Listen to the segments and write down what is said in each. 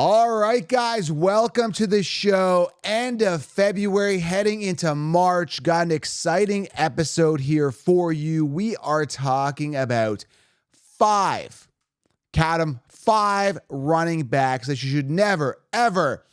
All right, guys, welcome to the show. End of February, heading into March. Got an exciting episode here for you. We are talking about count 'em, five running backs that you should never, ever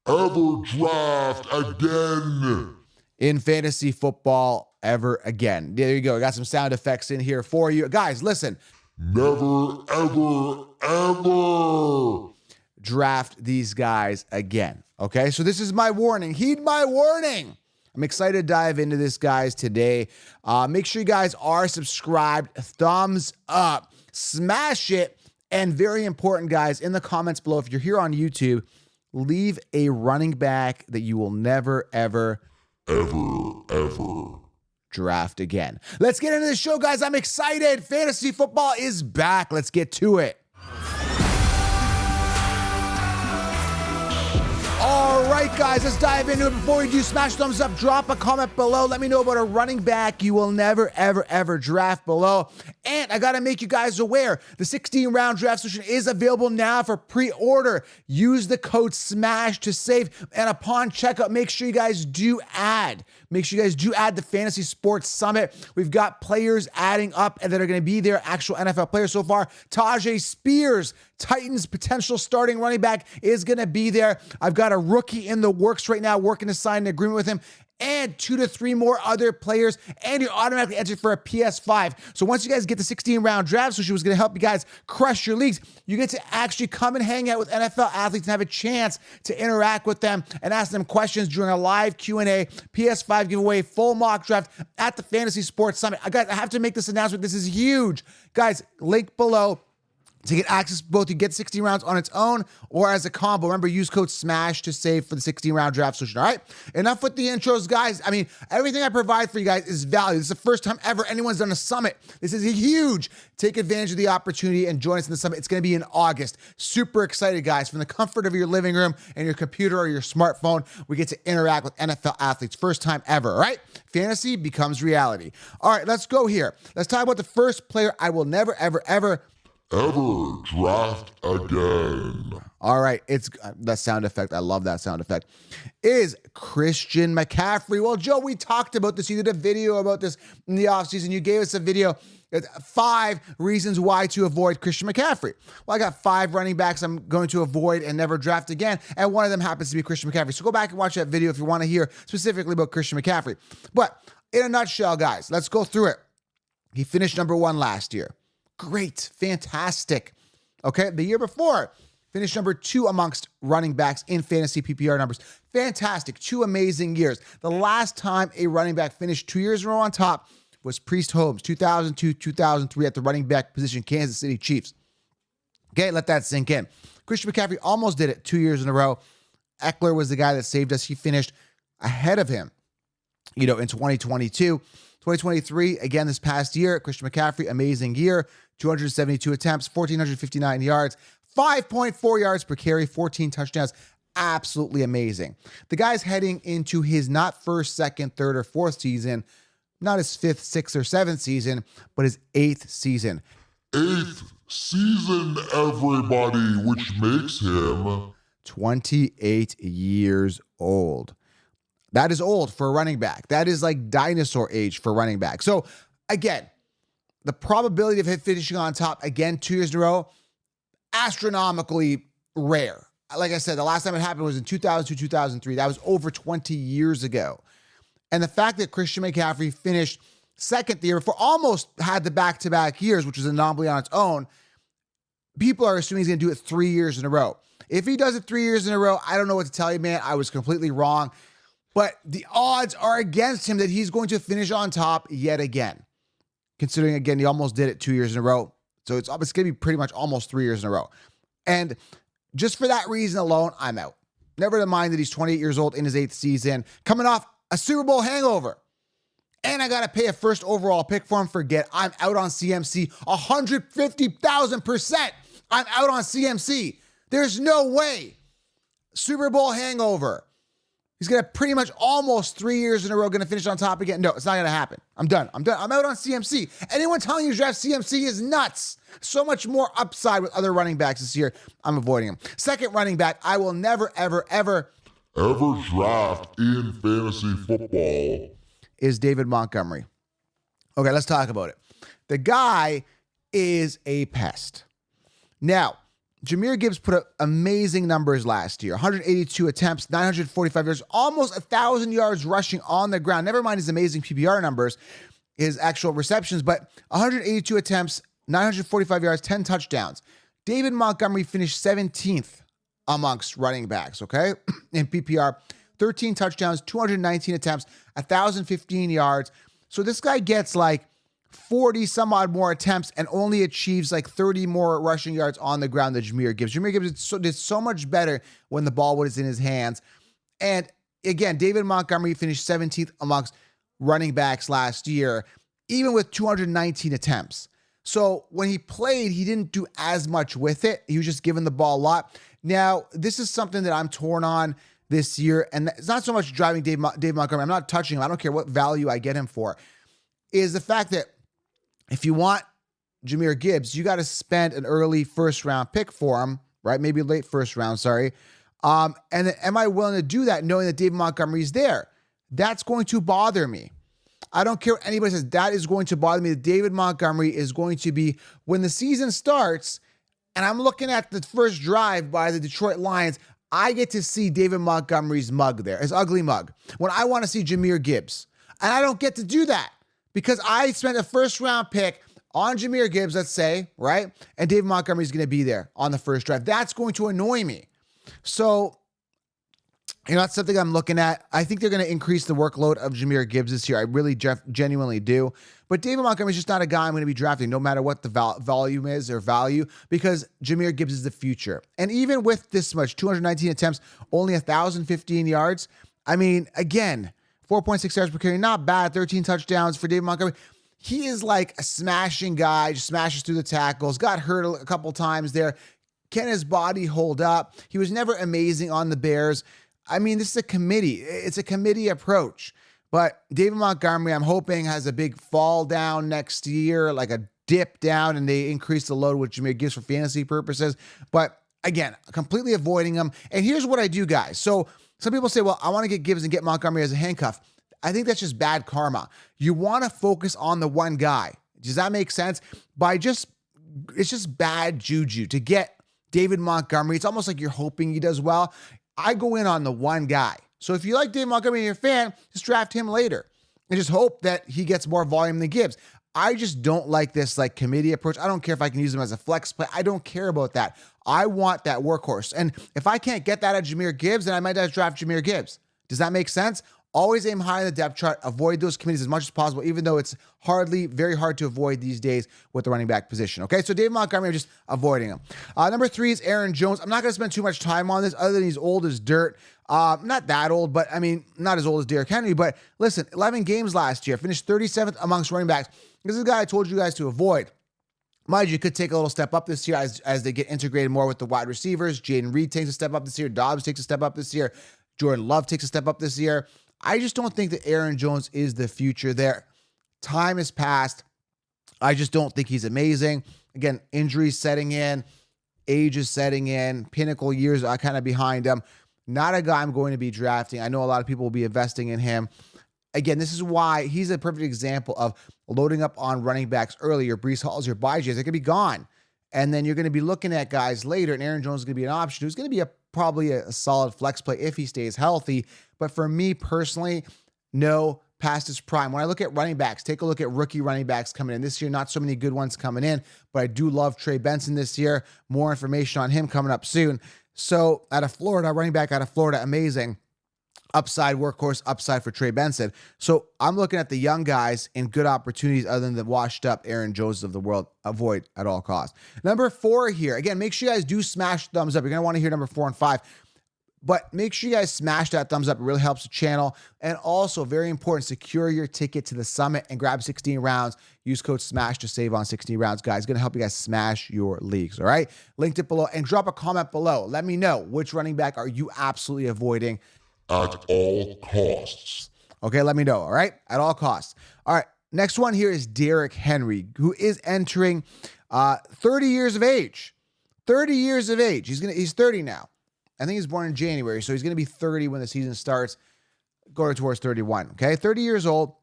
draft again in fantasy football ever again. There you go. I got some sound effects in here for you. Guys, listen. Never, ever draft these guys again. Okay, so this is my warning. Heed my warning. I'm excited to dive into this, guys, today. Make sure you guys are subscribed. Thumbs up. Smash it. And very important, guys, in the comments below, if you're here on YouTube, leave a running back that you will never, ever draft again. Let's get into the show, guys. I'm excited. Fantasy football is back. Let's get to it. All right, guys, let's dive into it. Before we do, smash thumbs up, drop a comment below. Let me know about a running back you will never, ever draft below. And I got to make you guys aware, the 16-round draft solution is available now for pre-order. Use the code SMASH to save. And upon checkout, make sure you guys do add the Fantasy Sports Summit. We've got players adding up and that are going to be there, actual NFL players so far. Tajay Spears, Titans potential starting running back, is going to be there. I've got a rookie in the works right now, working to sign an agreement with him, and 2 to 3 more other players, and you're automatically entered for a PS5. So once you guys get the 16-round draft, so she was going to help you guys crush your leagues, you get to actually come and hang out with NFL athletes and have a chance to interact with them and ask them questions during a live Q&A, PS5 giveaway, full mock draft at the Fantasy Sports Summit. Guys, I have to make this announcement. This is huge. Guys, link below to get access to both. You get 16 rounds on its own or as a combo. Remember, use code SMASH to save for the 16-round draft solution, all right? Enough with the intros, guys. I mean, everything I provide for you guys is value. This is the first time ever anyone's done a summit. This is huge. Take advantage of the opportunity and join us in the summit. It's going to be in August. Super excited, guys. From the comfort of your living room and your computer or your smartphone, we get to interact with NFL athletes. First time ever, all right? Fantasy becomes reality. All right, let's go here. Let's talk about the first player I will never, ever draft again. All right, it's that sound effect. I love that sound effect. Is Christian McCaffrey. Well, Joe, we talked about this. You did a video about this in the offseason. You gave us a video, 5 reasons why to avoid Christian McCaffrey. Well, I got 5 running backs I'm going to avoid and never draft again, and one of them happens to be Christian McCaffrey. So go back and watch that video if you want to hear specifically about Christian McCaffrey. But in a nutshell, guys, let's go through it. He finished number 1 last year. Great, fantastic. Okay, the year before, finished number 2 amongst running backs in fantasy PPR numbers. Fantastic, 2 amazing years. The last time a running back finished 2 years in a row on top was Priest Holmes, 2002-2003 at the running back position, Kansas City Chiefs. Okay, let that sink in. Christian McCaffrey almost did it 2 years in a row. Eckler was the guy that saved us. He finished ahead of him, in 2022. 2023, again, this past year, Christian McCaffrey, amazing year. 272 attempts, 1,459 yards, 5.4 yards per carry, 14 touchdowns. Absolutely amazing. The guy's heading into his not first, second, third, or fourth season, not his 5th, 6th, or 7th season, but his 8th season. 8th season, everybody, which makes him 28 years old. That is old for a running back. That is like dinosaur age for running back. So again, the probability of him finishing on top again 2 years in a row, astronomically rare. Like I said, the last time it happened was in 2002, 2003. That was over 20 years ago. And the fact that Christian McCaffrey finished second the year before, almost had the back-to-back years, which was an anomaly on its own, people are assuming he's going to do it 3 years in a row. If he does it 3 years in a row, I don't know what to tell you, man. I was completely wrong. But the odds are against him that he's going to finish on top yet again. Considering, again, he almost did it 2 years in a row. So it's going to be pretty much almost 3 years in a row. And just for that reason alone, I'm out. Never mind that he's 28 years old in his 8th season, coming off a Super Bowl hangover. And I got to pay a first overall pick for him. Forget, I'm out on CMC 150,000%. I'm out on CMC. There's no way. Super Bowl hangover. He's going to pretty much almost 3 years in a row going to finish on top again. No, it's not going to happen. I'm done. I'm out on CMC. Anyone telling you to draft CMC is nuts. So much more upside with other running backs this year. I'm avoiding him. Second running back, I will never, ever draft in fantasy football is David Montgomery. Okay, let's talk about it. The guy is a pest. Now, Jahmyr Gibbs put up amazing numbers last year. 182 attempts, 945 yards, almost 1,000 yards rushing on the ground. Never mind his amazing PPR numbers, his actual receptions, but 182 attempts, 945 yards, 10 touchdowns. David Montgomery finished 17th amongst running backs, okay, in PPR. 13 touchdowns, 219 attempts, 1,015 yards. So this guy gets like 40 some odd more attempts and only achieves like 30 more rushing yards on the ground than Jahmyr Gibbs. Jahmyr Gibbs did so much better when the ball was in his hands. And again, David Montgomery finished 17th amongst running backs last year, even with 219 attempts. So when he played, he didn't do as much with it. He was just given the ball a lot. Now, this is something that I'm torn on this year. And it's not so much driving Dave Montgomery. I'm not touching him. I don't care what value I get him for. Is the fact that if you want Jahmyr Gibbs, you got to spend an early first round pick for him, right? Maybe late first round, sorry. And then am I willing to do that knowing that David Montgomery is there? That's going to bother me. I don't care what anybody says. That is going to bother me. That David Montgomery is going to be, when the season starts, and I'm looking at the first drive by the Detroit Lions, I get to see David Montgomery's mug there, his ugly mug, when I want to see Jahmyr Gibbs. And I don't get to do that because I spent a first round pick on Jahmyr Gibbs, let's say, right? And David Montgomery is going to be there on the first drive. That's going to annoy me. So, that's something I'm looking at. I think they're going to increase the workload of Jahmyr Gibbs this year. I really genuinely do. But David Montgomery is just not a guy I'm going to be drafting, no matter what the volume is or value, because Jahmyr Gibbs is the future. And even with this much, 219 attempts, only 1,015 yards. I mean, again, 4.6 yards per carry, not bad. 13 touchdowns for David Montgomery. He is like a smashing guy, just smashes through the tackles, got hurt a couple times there. Can his body hold up? He was never amazing on the Bears. I mean, this is a committee. It's a committee approach. But David Montgomery, I'm hoping, has a big fall down next year, like a dip down, and they increase the load with Jahmyr Gibbs for fantasy purposes. But again, completely avoiding him. And here's what I do, guys. So some people say, well, I want to get Gibbs and get Montgomery as a handcuff. I think that's just bad karma. You want to focus on the one guy. Does that make sense? It's just bad juju to get David Montgomery. It's almost like you're hoping he does well. I go in on the one guy. So if you like David Montgomery and you're a fan, just draft him later and just hope that he gets more volume than Gibbs. I just don't like this like committee approach. I don't care if I can use him as a flex play. I don't care about that. I want that workhorse. And if I can't get that at Jahmyr Gibbs, then I might just draft Jahmyr Gibbs. Does that make sense? Always aim high in the depth chart. Avoid those committees as much as possible, even though it's very hard to avoid these days with the running back position. Okay, so David Montgomery, I'm just avoiding him. Number 3 is Aaron Jones. I'm not going to spend too much time on this other than he's old as dirt. Not that old, but I mean, not as old as Derrick Henry. But listen, 11 games last year, finished 37th amongst running backs. This is a guy I told you guys to avoid. Mind you, could take a little step up this year as they get integrated more with the wide receivers. Jaden Reed takes a step up this year. Dobbs takes a step up this year. Jordan Love takes a step up this year. I just don't think that Aaron Jones is the future there. Time has passed. I just don't think he's amazing. Again, injuries setting in, age is setting in, pinnacle years are kind of behind him. Not a guy I'm going to be drafting. I know a lot of people will be investing in him. Again, this is why he's a perfect example of loading up on running backs early. Your Breece Halls, your Byjays, they could be gone. And then you're going to be looking at guys later, and Aaron Jones is going to be an option who's going to be probably a solid flex play if he stays healthy. But for me personally, no, past his prime. When I look at running backs, take a look at rookie running backs coming in this year. Not so many good ones coming in, but I do love Trey Benson this year. More information on him coming up soon. So out of Florida, running back out of Florida, amazing. Upside workhorse, upside for Trey Benson. So I'm looking at the young guys in good opportunities other than the washed up Aaron Jones of the world. Avoid at all costs. Number 4 here. Again, make sure you guys do smash thumbs up. You're going to want to hear number 4 and 5. But make sure you guys smash that thumbs up. It really helps the channel. And also, very important, secure your ticket to the summit and grab 16 rounds. Use code SMASH to save on 16 rounds, guys. It's going to help you guys smash your leagues, all right? Linked it below. And drop a comment below. Let me know which running back are you absolutely avoiding. at all costs. Okay, let me know, all right? At all costs. All right, next one here is Derrick Henry, who is entering 30 years of age. 30 years of age. He's 30 now. I think he's born in January, so he's going to be 30 when the season starts, going towards 31, okay? 30 years old.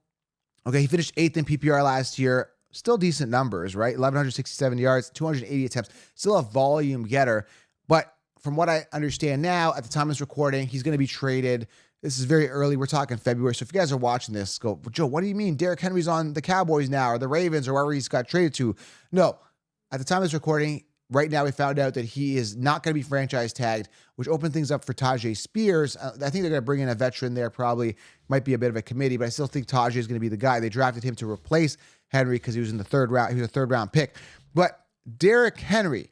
Okay, he finished 8th in PPR last year. Still decent numbers, right? 1,167 yards, 280 attempts. Still a volume getter. But from what I understand now, at the time of this recording, he's going to be traded. This is very early. We're talking February. So if you guys are watching this, go, Joe, what do you mean? Derrick Henry's on the Cowboys now or the Ravens or wherever he's got traded to. No, at the time of this recording, right now we found out that he is not going to be franchise tagged, which opened things up for Tajay Spears. I think they're going to bring in a veteran there, probably. Might be a bit of a committee, but I still think Tajay is going to be the guy. They drafted him to replace Henry because he was in the third round. He was a third-round pick. But Derrick Henry,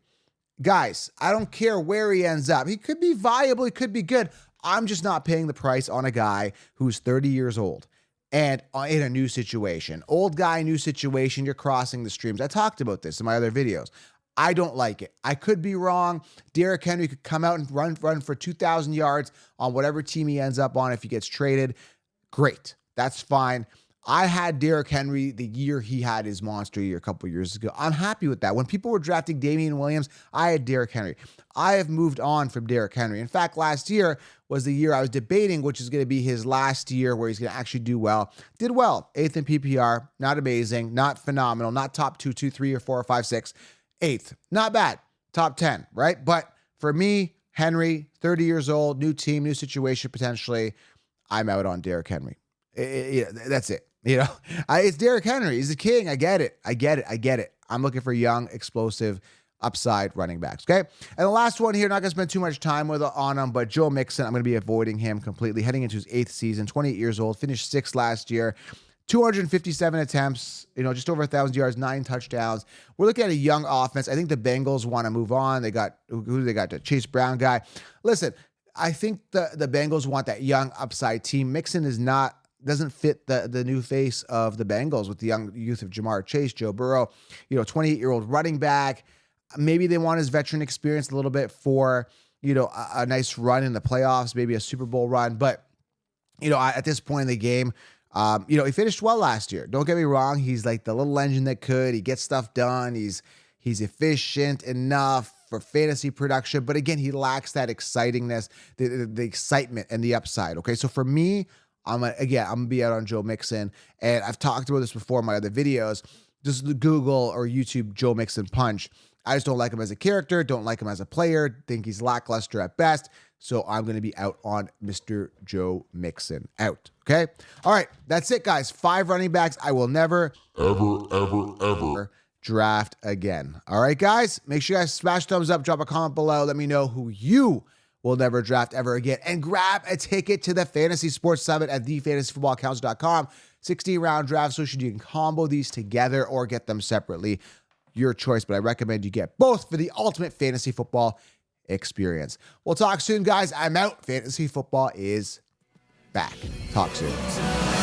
guys, I don't care where he ends up. He could be viable. He could be good. I'm just not paying the price on a guy who's 30 years old and in a new situation. Old guy, new situation, you're crossing the streams. I talked about this in my other videos. I don't like it. I could be wrong. Derrick Henry could come out and run for 2,000 yards on whatever team he ends up on if he gets traded. Great. That's fine. I had Derrick Henry the year he had his monster year a couple years ago. I'm happy with that. When people were drafting Damian Williams, I had Derrick Henry. I have moved on from Derrick Henry. In fact, last year was the year I was debating which is going to be his last year where he's going to actually do well. Did well. 8th in PPR. Not amazing. Not phenomenal. Not top 2, 3, or 4, or 5, 6. 8th. Not bad. Top 10, right? But for me, Henry, 30 years old, new team, new situation potentially. I'm out on Derrick Henry. That's it. It's Derrick Henry. He's the king. I get it. I'm looking for young, explosive, upside running backs. Okay. And the last one here, not going to spend too much time on him, but Joe Mixon, I'm going to be avoiding him completely. Heading into his 8th season, 28 years old, finished 6th last year, 257 attempts, just over 1,000 yards, 9 touchdowns. We're looking at a young offense. I think the Bengals want to move on. They got the Chase Brown guy. Listen, I think the Bengals want that young upside team. Mixon doesn't fit the new face of the Bengals with the young youth of Jamar Chase, Joe Burrow, 28-year-old running back. Maybe they want his veteran experience a little bit for, a nice run in the playoffs, maybe a Super Bowl run. But, at this point in the game, he finished well last year. Don't get me wrong. He's like the little engine that could. He gets stuff done. He's efficient enough for fantasy production. But again, he lacks that excitingness, the excitement and the upside. Okay. So for me, I'm going to be out on Joe Mixon. And I've talked about this before in my other videos. Just Google or YouTube Joe Mixon punch. I just don't like him as a character. Don't like him as a player. Think he's lackluster at best. So I'm going to be out on Mr. Joe Mixon. Out. Okay. All right. That's it, guys. 5 running backs I will never, ever draft again. All right, guys. Make sure you guys smash thumbs up. Drop a comment below. Let me know who you will never draft ever again. And grab a ticket to the Fantasy Sports Summit at thefantasyfootballaccounts.com. 16-round draft solution. You can combo these together or get them separately. Your choice, but I recommend you get both for the ultimate fantasy football experience. We'll talk soon, guys. I'm out. Fantasy football is back. Talk soon.